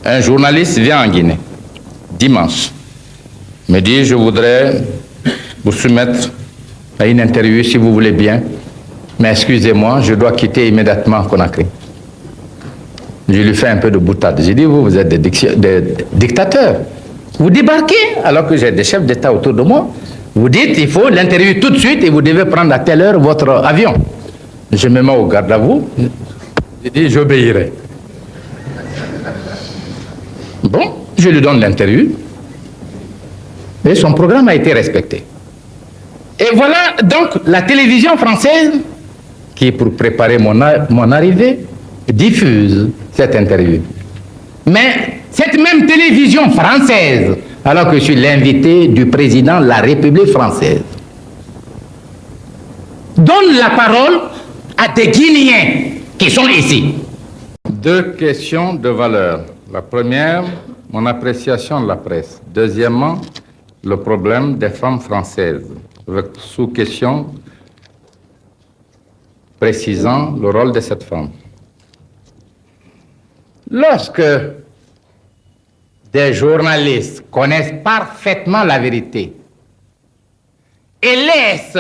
Un journaliste vient en Guinée, dimanche, me dit, je voudrais vous soumettre à une interview si vous voulez bien, mais excusez-moi, je dois quitter immédiatement Conakry. Je lui fais un peu de boutade. J'ai dit, vous êtes des dictateurs. Vous débarquez alors que j'ai des chefs d'État autour de moi. Vous dites, il faut l'interview tout de suite et vous devez prendre à telle heure votre avion. Je me mets au garde à vous. J'ai dit, j'obéirai. Bon, je lui donne l'interview. Et son programme a été respecté. Et voilà donc la télévision française, qui pour préparer mon arrivée, diffuse cette interview. Mais cette même télévision française, alors que je suis l'invité du président de la République française, donne la parole à des Guinéens qui sont ici. Deux questions de valeur. La première, mon appréciation de la presse. Deuxièmement, le problème des femmes françaises, avec sous-question précisant le rôle de cette femme. Lorsque des journalistes connaissent parfaitement la vérité et laissent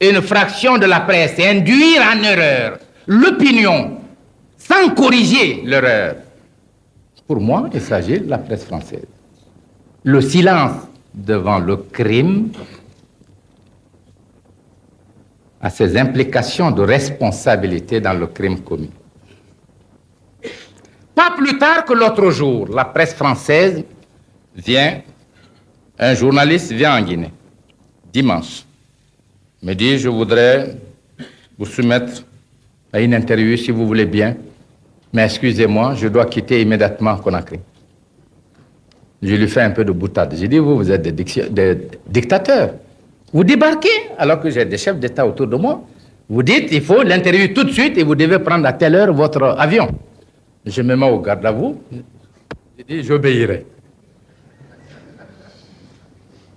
une fraction de la presse induire en erreur l'opinion sans corriger l'erreur, pour moi, il s'agit de la presse française. Le silence devant le crime a ses implications de responsabilité dans le crime commis. Pas plus tard que l'autre jour, la presse française un journaliste vient en Guinée, dimanche, me dit, je voudrais vous soumettre à une interview si vous voulez bien, mais excusez-moi, je dois quitter immédiatement Conakry. Je lui fais un peu de boutade. J'ai dit, vous êtes des dictateurs. Vous débarquez alors que j'ai des chefs d'État autour de moi. Vous dites, il faut l'interview tout de suite et vous devez prendre à telle heure votre avion. Je me mets au garde à vous. J'ai dit, j'obéirai.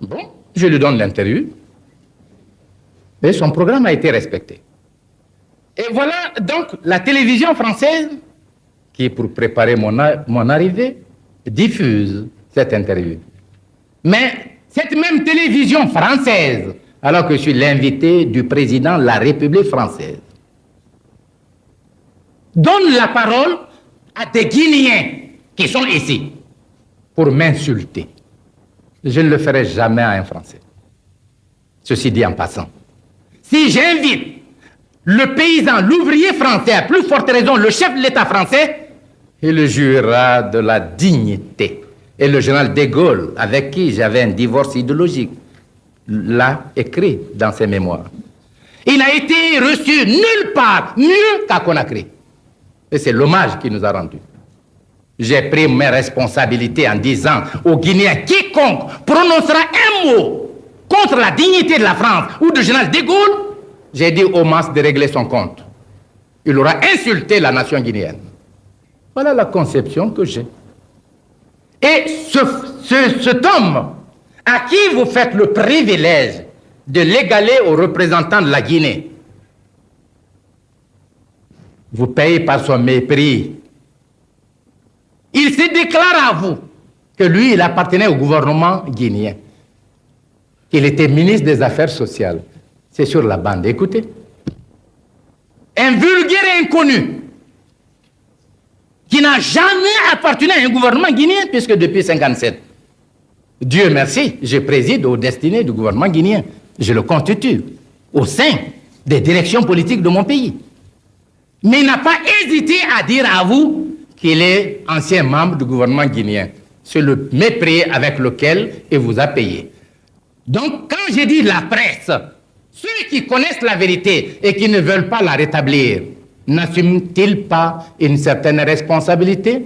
Bon, je lui donne l'interview. Et son programme a été respecté. Et voilà donc la télévision française, qui pour préparer mon arrivée, diffuse cette interview. Mais cette même télévision française, alors que je suis l'invité du président de la République française, donne la parole à des Guinéens qui sont ici pour m'insulter. Je ne le ferai jamais à un Français. Ceci dit en passant. Si j'invite le paysan, l'ouvrier français, à plus forte raison le chef de l'État français, il jurera de la dignité. Et le général de Gaulle, avec qui j'avais un divorce idéologique, l'a écrit dans ses mémoires. Il n'a été reçu nulle part mieux qu'à Conakry. Et c'est l'hommage qu'il nous a rendu. J'ai pris mes responsabilités en disant aux Guinéens, quiconque prononcera un mot contre la dignité de la France ou du général de Gaulle, j'ai dit au Mas de régler son compte. Il aura insulté la nation guinéenne. Voilà la conception que j'ai. Et cet homme à qui vous faites le privilège de l'égaler aux représentants de la Guinée, vous payez par son mépris. Il se déclare à vous que lui, il appartenait au gouvernement guinéen, qu'il était ministre des Affaires sociales. C'est sur la bande, écoutez. Un vulgaire inconnu qui n'a jamais appartenu à un gouvernement guinéen, puisque depuis 1957, Dieu merci, je préside aux destinées du gouvernement guinéen. Je le constitue au sein des directions politiques de mon pays. Mais il n'a pas hésité à dire à vous qu'il est ancien membre du gouvernement guinéen. C'est le mépris avec lequel il vous a payé. Donc, quand j'ai dit la presse, ceux qui connaissent la vérité et qui ne veulent pas la rétablir, n'assument-ils pas une certaine responsabilité?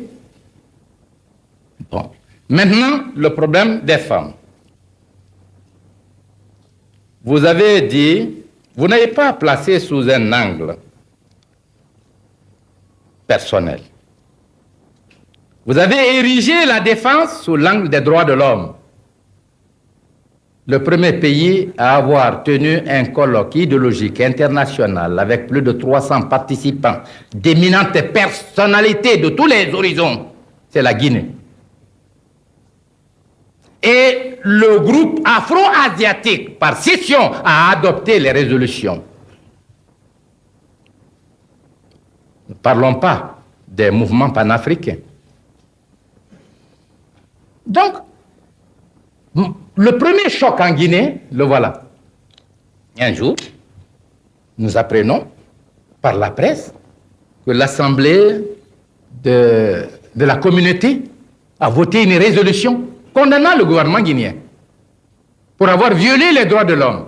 Bon. Maintenant, le problème des femmes. Vous avez dit, vous n'avez pas placé sous un angle personnel. Vous avez érigé la défense sous l'angle des droits de l'homme. Le premier pays à avoir tenu un colloque idéologique international avec plus de 300 participants, d'éminentes personnalités de tous les horizons, c'est la Guinée. Et le groupe afro-asiatique, par session, a adopté les résolutions. Ne parlons pas des mouvements panafricains. Donc, le premier choc en Guinée, le voilà. Un jour, nous apprenons par la presse que l'Assemblée de la communauté a voté une résolution condamnant le gouvernement guinéen pour avoir violé les droits de l'homme.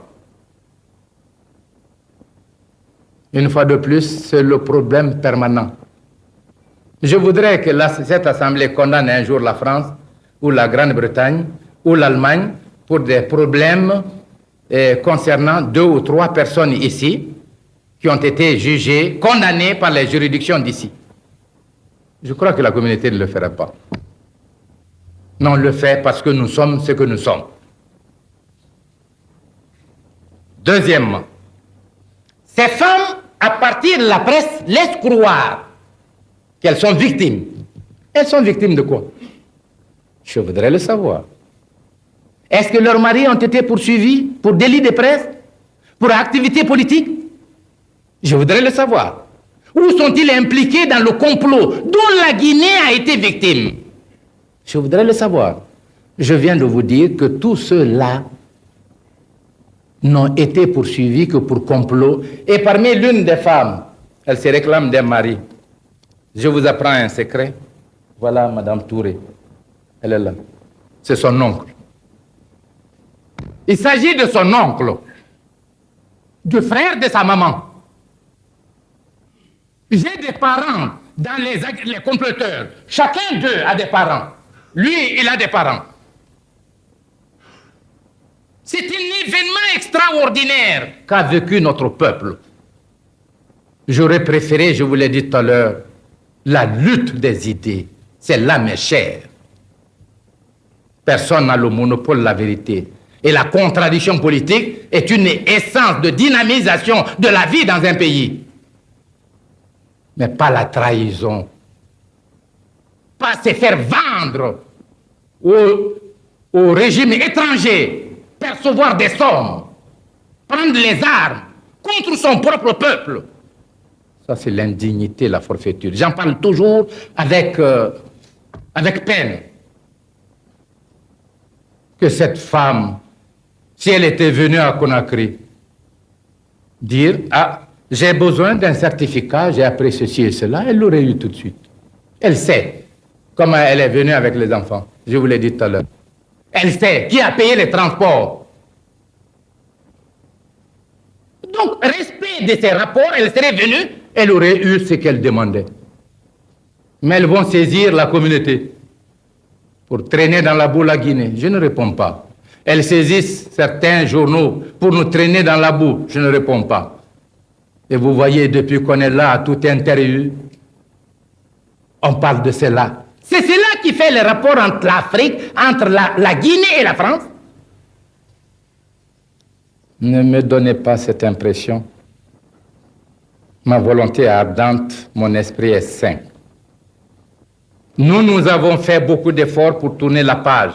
Une fois de plus, c'est le problème permanent. Je voudrais que cette Assemblée condamne un jour la France ou la Grande-Bretagne ou l'Allemagne pour des problèmes concernant 2 ou 3 personnes ici qui ont été jugées, condamnées par les juridictions d'ici. Je crois que la communauté ne le fera pas. Non, on le fait parce que nous sommes ce que nous sommes. Deuxièmement, ces femmes, à partir de la presse, laissent croire qu'elles sont victimes. Elles sont victimes de quoi? Je voudrais le savoir. Est-ce que leurs maris ont été poursuivis pour délit de presse, pour activité politique? Je voudrais le savoir. Où sont-ils impliqués dans le complot dont la Guinée a été victime? Je voudrais le savoir. Je viens de vous dire que tous ceux-là n'ont été poursuivis que pour complot. Et parmi l'une des femmes, elle se réclame d'un mari. Je vous apprends un secret. Voilà Madame Touré. Elle est là. C'est son oncle. Il s'agit de son oncle, du frère de sa maman. J'ai des parents dans les comploteurs. Chacun d'eux a des parents. Lui, il a des parents. C'est un événement extraordinaire qu'a vécu notre peuple. J'aurais préféré, je vous l'ai dit tout à l'heure, la lutte des idées. C'est là mes chers. Personne n'a le monopole de la vérité. Et la contradiction politique est une essence de dynamisation de la vie dans un pays. Mais pas la trahison. Pas se faire vendre au régime étranger, percevoir des sommes, prendre les armes contre son propre peuple. Ça, c'est l'indignité, la forfaiture. J'en parle toujours avec peine. Que cette femme, si elle était venue à Conakry, dire « Ah, j'ai besoin d'un certificat, j'ai appris ceci et cela », elle l'aurait eu tout de suite. Elle sait comment elle est venue avec les enfants. Je vous l'ai dit tout à l'heure. Elle sait qui a payé les transports. Donc, respect de ces rapports, elle serait venue, elle aurait eu ce qu'elle demandait. Mais elles vont saisir la communauté pour traîner dans la boue la Guinée. Je ne réponds pas. Elles saisissent certains journaux pour nous traîner dans la boue. Je ne réponds pas. Et vous voyez, depuis qu'on est là, à tout interview, on parle de cela. C'est cela qui fait le rapport entre l'Afrique, entre la Guinée et la France. Ne me donnez pas cette impression. Ma volonté est ardente, mon esprit est sain. Nous avons fait beaucoup d'efforts pour tourner la page.